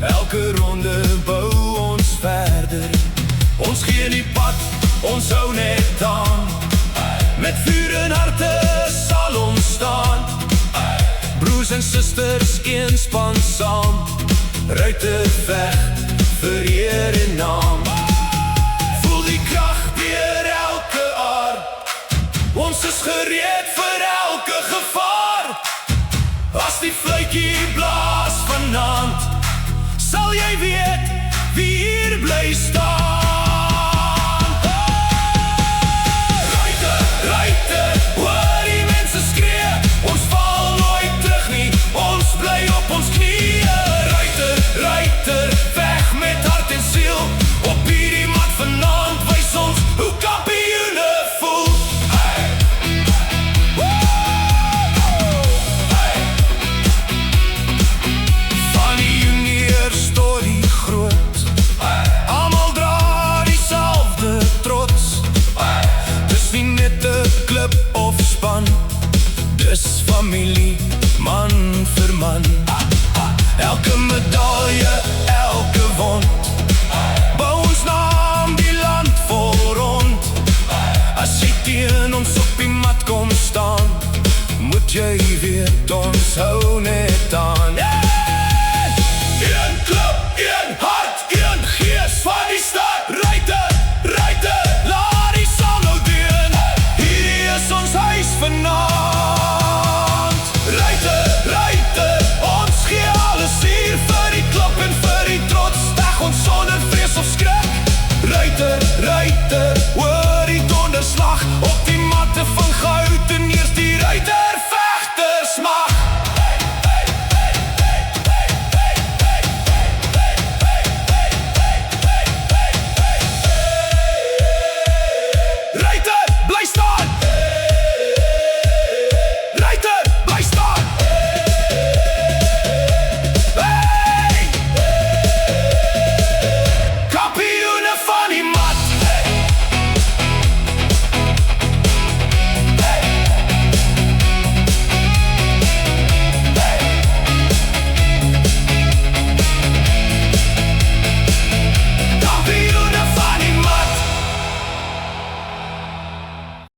Elke ronde bou ons verder. Ons gee die pad, ons hou net aan. Met vuur en harte sal ons staan. Broers en susters, een span saam. Ruiterveg vir eer en naam. Voel die krag deur elke aar. Ons is gereed vir elke gevaar. As die fluitjie blaas vanaand, sal jy weet wie hier bly staan. Ruiter, ruiter, hoor die mense skree. Ons val nooit terug nie, ons bly op ons knieë. Ruiter, ruiter, veg met hart en siel. Op hierdie mat vanaand wys ons hoe kampioene voel. Dis familie, man vir man. Elke medalje, elke wond, bou ons naam die land vol rond. As jy teen ons op die mat kom staan, moet jy weet ons hou net aan.